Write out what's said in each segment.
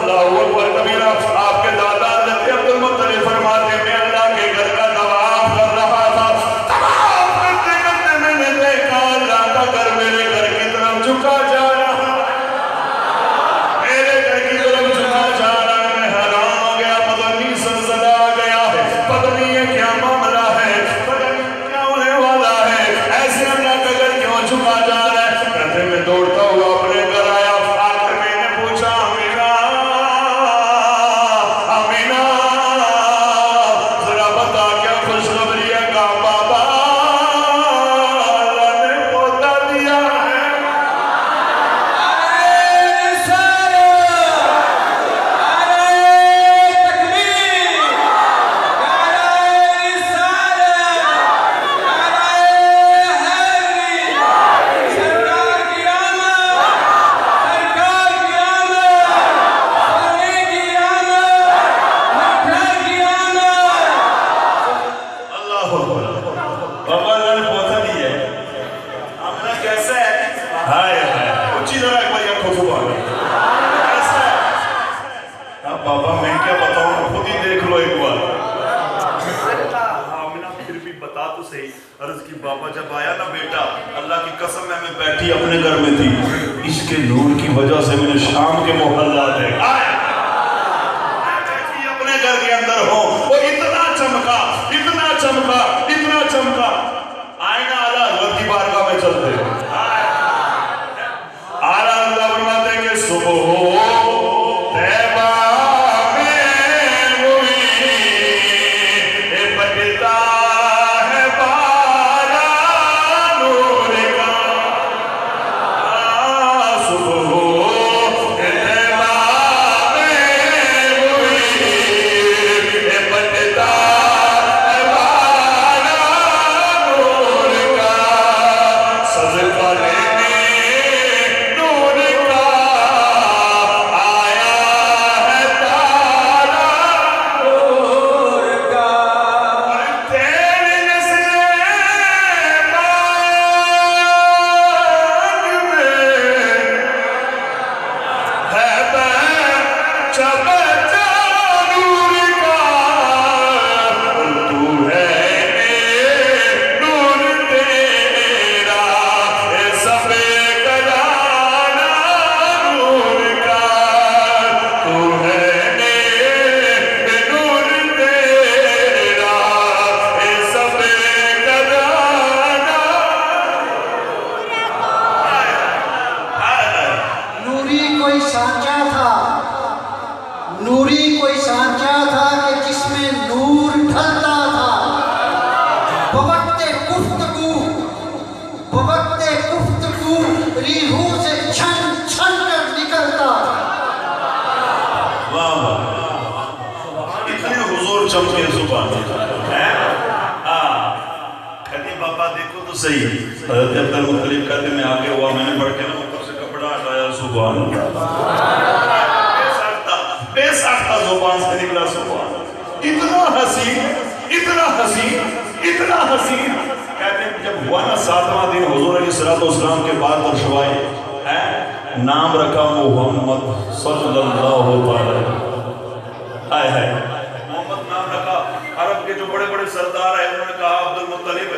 اللہ اکبر کبیرہ. آپ کے دادا حضرت عبد المطلب فرماتے میں اللہ کے گھر کا طواف کر رہا تھا. طواف کرتے کرتے میں نے دیکھا اللہ کا گھر میرے گھر کی طرف جھکا جا رہا ہے، میرے گھر کی طرف جھکا جا رہا ہے. میں حیران ہو گیا، پتہ نہیں زلزلہ آ گیا ہے، پتہ نہیں یہ کیا معاملہ ہے، پتہ نہیں کیا ہونے والا ہے، ایسے اللہ کا گھر کیوں جھکا جا رہا ہے. کہتے میں دوڑتا ہوا اپنے گھر آیا. آ کر میں نے پوچھا امینا امینا ذرا بتا کیا خوشخبری ہے؟ کہا بابا اللہ نے پوتا دیا ہے. اللہ اکبر. بابا اللہ نے پوتا دیا ہے. آمنہ کیسا ہے؟ ہائے ہائے اچھی ذرا ایک بار یہ خوشو آگا کیسا ہے؟ اب بابا میں کیا بتاؤں، خود ہی دیکھ لو ایک بار. آمنہ پھر بھی بتا تو صحیح. عرض کی بابا جب آیا نا بیٹا، اللہ کی قسم ہے میں بیٹھی اپنے گھر میں تھی، اس کے نور کی وجہ سے میں نے شام کے محلات دیکھا. بیٹھی اپنے گھر کے اندر ہو، وہ اتنا چمکا اتنا چمکا اتنا چمکا. آئینہ اعلیٰ حضرت کی بارگاہ میں چلتے اعلیٰ حضرت فرماتے ہیں کہ صبح طیبہ میں وہی بجتا ہے بارہ نور کا. صبح طیبہ میں وہی بجتا ہے بارہ نور کا. صدقہ لینے نور کا آیا ہے تارا نور کا. تیری نسل باغ میں ہے بچہ بچہ نور کا. تو ہے نور تیرا سب کرانا نور کا. تو ہے نور تیرا سب کرانا. نوری کوئی سانچہ تھا، نوری کوئی سانچہ تھا کہ جس میں نور ڈھلتا تھا. بوقت گفتگو ریحوں سے چھن چھن کر نکلتا تھا. واہ واہ اتنے حضور چمکے زبان کہتے بابا دیکھو تو صحیح. حضرت عبد المطلب کہتے میں آگے ہوا، میں نے پڑھ کے نا اوپر سے کپڑا ہٹایا. سبحان اللہ بے ساختہ زبان سے نکلا. سبحان اللہ اتنا حسین اتنا حسین اتنا حسین. کہتے ہیں جب ہوا نا 7واں دن حضور علیہ السلام کے بعد تشریف نام رکھا محمد صلی اللہ علیہ ہائے ہائے محمد نام رکھا. عرب کے جو بڑے بڑے سردار ہیں انہوں نے کہا عبد المطلب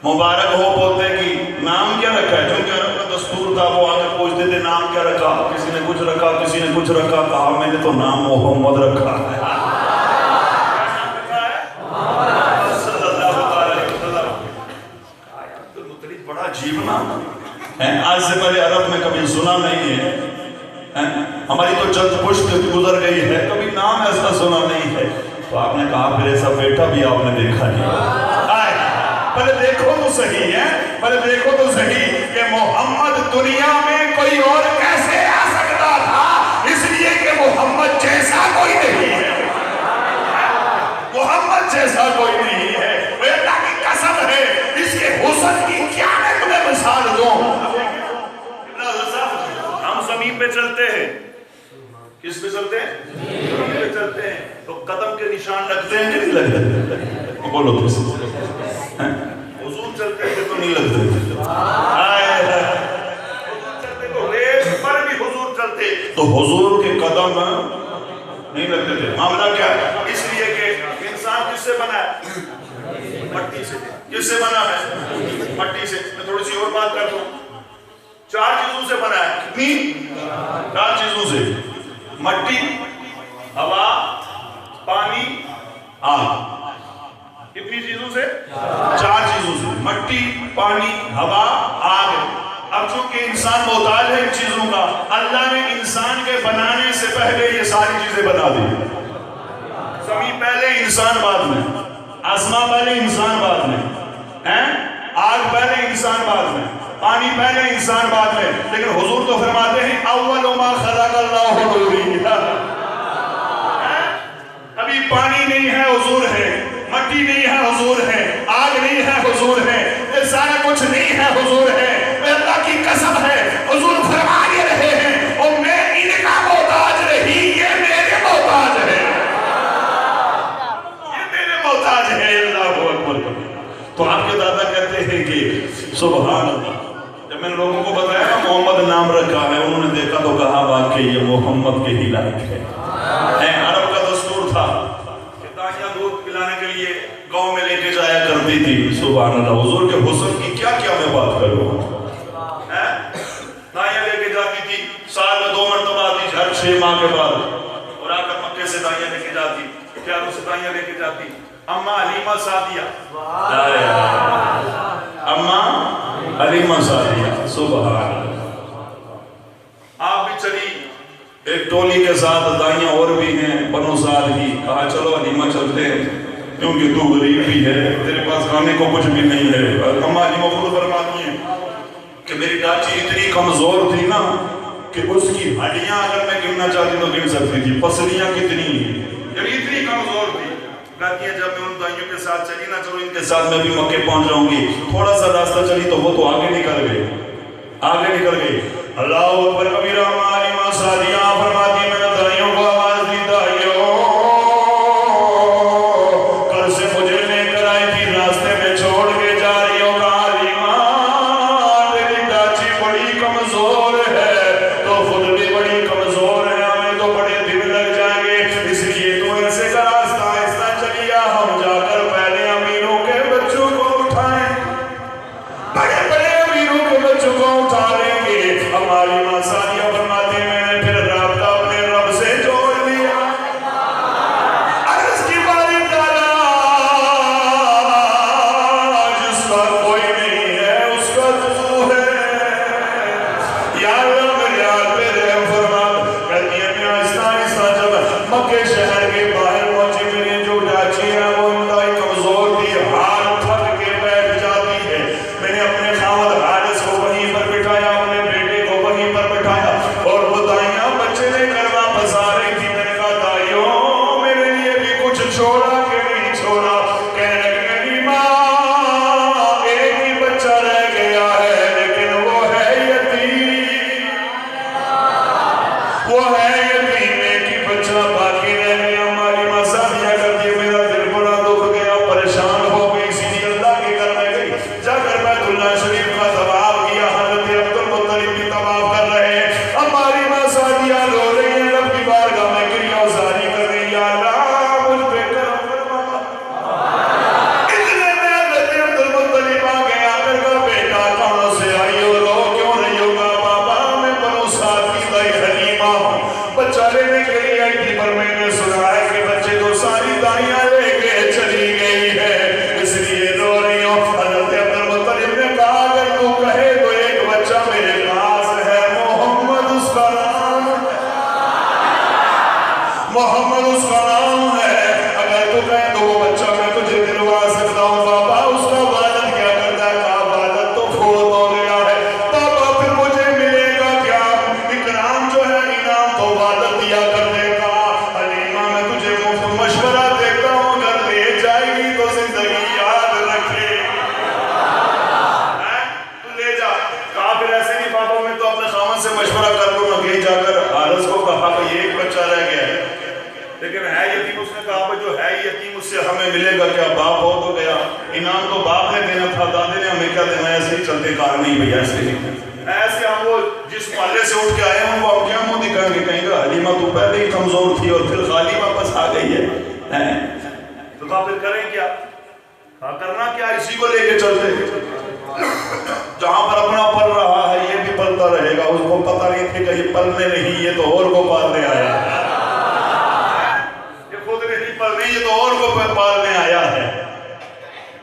مبارک ہو پوتے کی. نام کیا رکھا ہے؟ چونکہ عرب کا دستور تھا وہ آگے پوچھتے تھے نام کیا رکھا. کسی نے کچھ رکھا کسی نے کچھ رکھا. کہا میں نے تو نام محمد رکھا ہے. بڑا عجیب نام ہے. آج سے پہلے عرب میں کبھی سنا نہیں ہے. ہماری تو چند پشت گزر گئی ہے، کبھی نام ایسا سنا نہیں ہے. تو آپ نے کہا پھر ایسا بیٹا بھی آپ نے دیکھا نہیں. پہلے دیکھو تو صحیح ہے، پہلے دیکھو تو صحیح کہ محمد دنیا میں کوئی اور کیسے آ سکتا تھا. اس لیے کہ محمد جیسا کوئی نہیں ہے. محمد جیسا کوئی نہیں ہے. اللہ کی قسم ہے اس کے حسن کی کیا میں تمہیں مثال دوں. ہم زمین پہ چلتے ہیں، کس پہ چلتے ہیں؟ زمین پہ چلتے ہیں تو قدم کے نشان لگتے ہیں کہ نہیں لگتے؟ بولو تو حضور چلتے تھے تو نہیں لگتے. حضور چلتے تو ریت پر بھی حضور چلتے تو حضور کے قدم قدم نہیں لگتے تھے. معاملہ کیا ہے؟ اس لیے کہ انسان کس سے بنا ہے؟ مٹی سے. کس سے بنا ہے؟ مٹی سے. میں تھوڑی سی اور بات کر دوں. 4 چیزوں سے بنا ہے. کتنی؟ 4 چیزوں سے. مٹی، ہوا، پانی، آگ. کتنی چیزوں سے؟ 4 چیزوں سے. مٹی، پانی، ہوا، آگ. اب چونکہ انسان محتاج ہے ان چیزوں کا، اللہ نے انسان کے بنانے سے پہلے یہ ساری چیزیں بنا دی. زمین پہلے، انسان بعد میں. آسمان پہلے، انسان بعد میں. آگ پہلے، انسان بعد میں. پانی پہلے، انسان بعد میں. لیکن حضور تو فرماتے ہیں اول ما خلق اللہ نوری. ابھی پانی نہیں ہے، حضور ہے. مٹی نہیں ہے، حضور ہے. آگ نہیں ہے، حضور ہے. یہ سارا کچھ نہیں ہے، حضور ہے. میں اللہ کی قسم ہے، حضور فرما یہ رہے ہیں اور میں ان کا محتاج نہیں، یہ میرے محتاج ہے. یہ میرے محتاج ہے. اللہ اکبر. تو آپ کے دادا کہتے ہیں کہ سبحان اللہ. جب میں نے لوگوں کو بتایا نا محمد نام رکھا ہے، انہوں نے دیکھا تو کہا واقعی یہ محمد کے ہی لائق ہے. عرب کا دستور تھا کہ دائیاں دودھ پلانے کے لیے گاؤں میں لے کے جایا کرتی تھی. سبحان اللہ. حضور کے حسن کی کیا کیا میں بات کروں. دائیاں لے کے جاتی تھی، سال میں 2 مرتبہ آتی، ہر 6 ماہ کے بعد. اور آ کر مکے سے دائیاں لے کے جاتی، پیاروں سے دائیاں لے کے جاتی. اماں حلیمہ سعدیہ، اماں حلیمہ سعدیہ. سبحان اللہ. آپ بھی چلی ایک ٹولی کے ساتھ، دائیاں اور بھی ہیں بنو سعد کی. کہا چلو حلیمہ چلتے ہیں کیونکہ تو غریب بھی ہے، تیرے پاس کھانے کو کچھ بھی نہیں ہے. اماں حلیمہ خود فرماتی ہیں کہ میری ڈاچی اتنی کمزور تھی نا کہ اس کی ہڈیاں اگر میں گننا چاہتی تو گن سکتی تھی. پسلیاں کتنی یعنی اتنی کمزور تھی. کہتی ہے جب میں ان دائیوں کے ساتھ چلی نا، چلو ان کے ساتھ میں بھی مکے پہنچ جاؤں گی. تھوڑا سا راستہ چلی تو وہ تو آگے نکل گئی، آگے نکل گئی. اللہ اکبر کبیرہ. اماں حلیمہ سعدیہ فرماتی میں نے دائیوں کو آواز دی، دائیوں گھر سے مجھے لے کر آئی تھی، راستے میں چھوڑ کے جا رہی ہوں. کہا حلیمہ تیری ڈاچی بڑی کمزور ہے، تو خود بھی بڑی کمزور ہے، ہمیں تو بڑے دن لگ جائیں گے. اس لیے تو ایسے کا راستہ ایسا چلیا، ہم جا کر پہلے امیروں کے بچوں کو اٹھائیں، بڑے بڑے امیروں کے بچوں کو اٹھا لیں گے. ہماری ماں سعدیہ فرماتی ہیں میں نے پھر رابطہ اپنے رب سے جوڑ لیا. عرض کی باری تعالیٰ جس کا کوئی نہیں ہے اس کا تو ہے. یا اللہ میرے حال پہ رحم فرما. کہتی ہے میں آہستہ آہستہ جب مکے شہر کے باہر پہنچی، میری جو ڈاچی ہے وہ انتہائی کمزور تھی، ہاتھ تھک کے بیٹھ جاتی ہے. میں نے اپنے خاوند حارث کو وہیں پر بٹھایا، اپنے بیٹے کو وہیں پر بٹھایا، اور وہ دائیاں بچے لے کر واپس آ رہی تھی. میں نے کہا دائیوں میرے لیے بھی کچھ چھوڑا کہ نہیں چھوڑا. کہنے لگی حلیمہ ایک ہی بچہ رہ گیا ہے لیکن وہ ہے یتیم، وہ ہے یتیم، ایک ہی بچہ باقی رہ گیا. ہماری ماں سعدیہ کرتی ہے میرا دل بڑا دکھ گیا، پریشان ہو گئی. اسی لیے اللہ کے گھر میں گئی، جا کر بیت اللہ شریف کا طواف کیا. حضرت عبد المطلب بھی طواف کر رہے ہیں. ہماری ماں سعدیہ رو رہی ہیں، رب کی بارگاہ میں گریہ وزاری کر رہی ہیں. یا اللہ مجھ پہ کرم فرما. اتنے میں حضرت عبد المطلب آ گئے، آ کر کہا بیٹا کہاں سے آئی ہو، رو کیوں رہی ہو؟ کہا بابا میں بنو سعد کی دائی حلیمہ ہوں، بچہ لینے کے لیے آئی تھی، پر میں نے سنا ہے کہ بچے تو ساری دائیاں لے کے چلی گئی ہے، اس لیے رو رہی ہوں. حضرت عبد المطلب نے کہا اگر تو کہے تو ایک بچہ میرے پاس ہے، محمد اس کا نام ہے، محمد اس کا نام ہے. اگر تو کہے تو وہ بچہ میں تجھے دلوا سکتا ہوں. بابا اس کا والد کیا کرتا ہے؟ کہا والد تو فوت ہو گیا ہے. بابا پھر مجھے ملے گا کیا؟ اکرام جو ہے انعام تو والد دیا کرتے. کہا حلیمہ میں تجھے مشورہ دیتا ہوں، اگر لے جائے گی تو زندگی یاد رکھے، تو لے جا. کہا پھر ایسے نہیں بابا میں تو اپنے خاوند سے مشورہ کر لوں گا. گئی جا کر حارث کو کہا کہ ایک بچہ رہ گیا ہے لیکن ہے یتیم. اس نے کہا جو ہے یتیم اس سے ہمیں ملے گا کیا؟ باپ بہت ہو گیا، انعام تو باپ نے دینا تھا، دادے نے ہمیں کیا دینا؟ ایسے ہی چلتے. کہا نہیں بھیا ایسے نہیں. ایسے ہم وہ جس محلے سے اٹھ کے آئے ہیں وہ ہم کیا منہ دکھائیں گے؟ کہیں گا حلیمہ تو پہلے ہی کمزور تھی اور پھر خالی واپس آ گئی ہے. تو آپ پھر کریں کیا؟ کرنا کیا؟ اسی کو لے کے چلتے. جہاں پر اپنا پل رہا ہے یہ بھی پلتا رہے گا. اس کو پتہ نہیں تھے کہ یہ پلنے نہیں، یہ تو اور کو پالنے آیا ہے. یہ خود نہیں پلنے، یہ تو اور کو پالنے آیا ہے.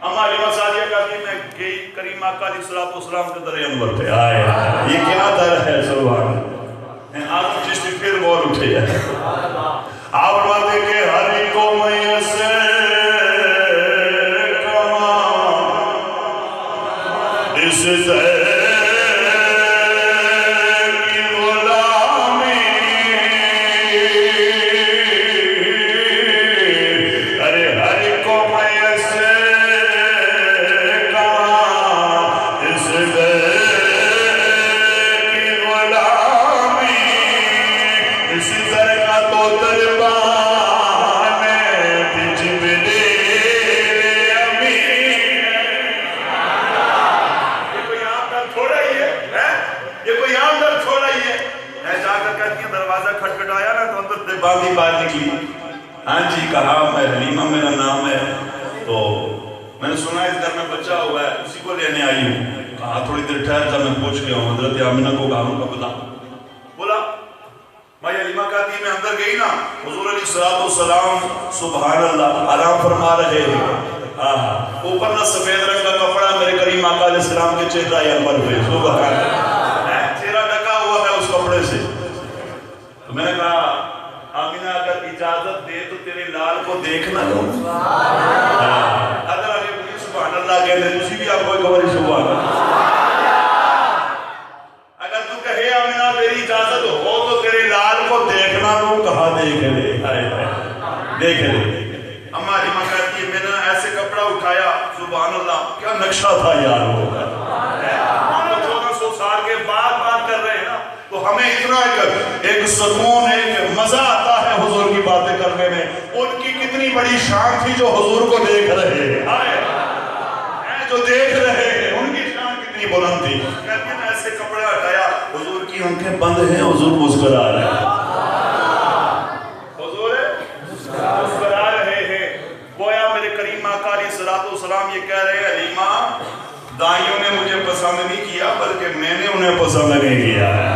ہماری مساجیہ کا کہ میں گئی کریم آقا علیہ الصلوۃ والسلام کے در انور پہ آئے. یہ کیا در ہے؟ سبحان اللہ. آپ جس نے پھر غور اٹھے ہے. آپ باتیں کہ ہر ایک کو میسر اس زہر کی غلامی، ارے ہر کو میسر کہاں اس زہر کی غلامی. اس زہر کا تو دربان بجبلے دروازہ کھٹکھٹایا نا تو اندر سے باندھی باہر نکلی. ہاں جی کہا میں حلیمہ میرا نام ہے، تو میں نے سنا اس گھر میں بچہ ہوا ہے، اسی کو لینے آئی ہوں. کہا تھوڑی دیر ٹھہر جا، میں پوچھ گیا ہوں. حضرت آمنہ کو کہا ان کا بتا. بولا بھائی حلیمہ کہتی میں اندر گئی نا، حضور علیہ الصلوۃ والسلام سبحان اللہ آرام فرما رہے ہیں. اوپر نہ سفید رنگ کا کپڑا میرے کریم آقا علیہ السلام کے چہرہ انور پہ سبحان اللہ، چہرہ ڈھکا ہوا ہے اس کپڑے سے. تو میں نے کہا آمینہ اگر اجازت دے تو تیرے لال کو دیکھنا لو. اگر آگے بلی سبحان اللہ کہتے ہیں، اسی بھی آپ کوئی خبری سبحان اللہ. اگر تو کہے آمینہ میری اجازت ہو تو تیرے لال کو دیکھنا لو. کہا دیکھ لے، دیکھ لے. ہماری ماں کہتی ہے میں نے ایسے کپڑا اٹھایا، سبحان اللہ کیا نقشہ تھا یار. وہ 1400 سال کے بعد بات کر رہے ہیں نا، تو ہمیں اتنا ایک سکون ایک مزہ آتا ہے حضور کی باتیں کرنے میں. ان کی کتنی بڑی شان تھی جو حضور کو دیکھ رہے ہیں، جو دیکھ رہے ہیں ان کی شان کتنی بلند تھی. کہتے ہیں ایسے کپڑا ہٹایا، حضور کی آنکھیں بند ہیں، حضور مسکرا رہے ہیں. حضور مسکرا رہے ہیں. گویا میرے کریم آقا علیہ الصلوۃ والسلام یہ کہہ رہے ہیں حلیمہ دائیوں نے مجھے پسند نہیں کیا بلکہ میں نے انہیں پسند نہیں کیا ہے.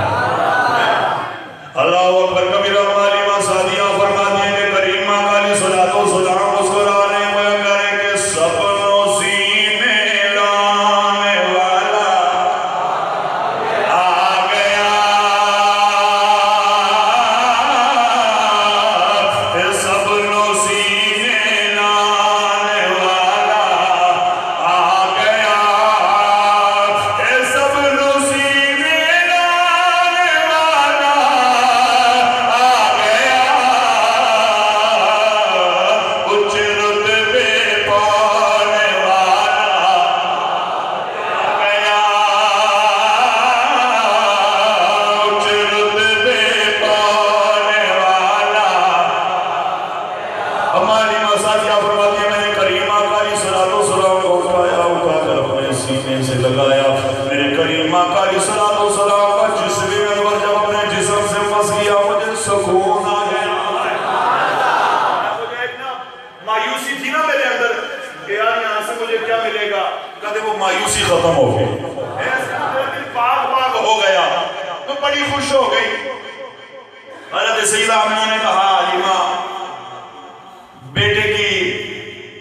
اللہ اکبر کبیرہ. حلیمہ سعدیہ فرماتی ہیں کہ کریم آقا علیہ الصلوۃ والسلام مسکرا رہے ہیں. وہ کہہ رہے ہیں کہ سپنوں سینے لانے والا آ گیا، سپنوں سینے لانے والا آ گیا، سپنوں سینے لانے والا آ گیا، اچھ رتبے پانے والا آ گیا، اچھ رتبے پانے والا. ہماری مساجیہ فرماتی ہے میں نے کریم آقا علیہ الصلوۃ والسلام کو اٹھایا، اٹھا کر اپنے سینے سے لگایا. میرے کریم آقا علیہ الصلوۃ والسلام کا جسم انور جب اپنے جسم سے مس کیا مجھے سکون آ گیا. مجھے ایک نا مایوسی تھی نا میرے اندر کہ یار یہاں سے مجھے کیا ملے گا، کہتے وہ مایوسی ختم ہو گئی. ایسے میرا دل پاک پاک ہو گیا، تو بڑی خوش ہو گئی. حضرت سیدہ آمنہ نے کہا حلیمہ بیٹے کی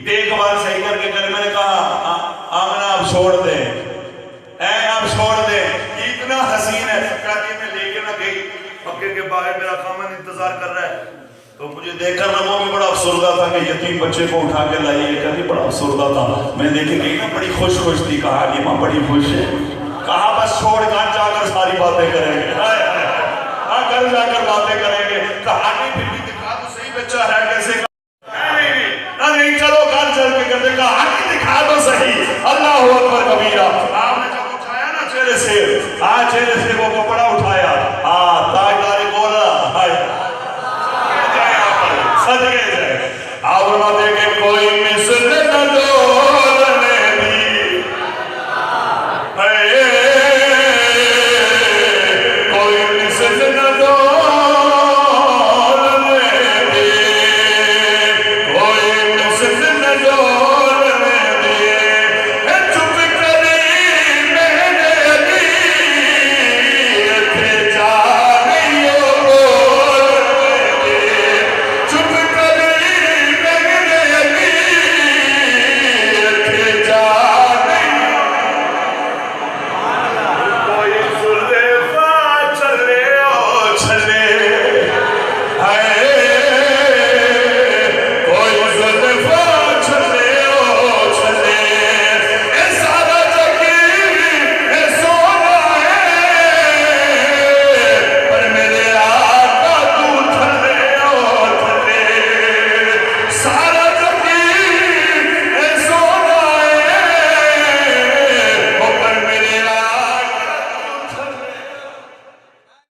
دیکھ بھال صحیح کر کے میں نے کہا آمنہ آپ چھوڑ دیں، آپ چھوڑ دیں، یہ اتنا حسین ہے. کہتی میں لے کے نہ گئی، پکے کے باہر میرا خامن انتظار کر رہا ہے. تو مجھے دیکھ کر وہ بھی بڑا افسردہ تھا کہ یتیم بچے کو اٹھا کے لائیے. کہتی بڑا افسردہ تھا. میں دیکھ کے گئی نا بڑی خوش تھی. کہا حلیمہ بڑی خوش ہے. کہا بس چھوڑ کر جا کر ساری باتیں کریں گے، گھر جا کر باتیں کریں گے. کہا نہیں پھر بھی دکھا تو صحیح بچہ ہے کیسے. نہیں چلو گھر چل کے کرتے. کہا نہیں دکھا تو صحیح. اللہ اکبر کبیرہ. آپ نے جب اٹھایا نا چہرے سے وہ کپڑا اٹھایا، تاجدار گولا سج گئے جائے. آپ فرماتے ہیں کہ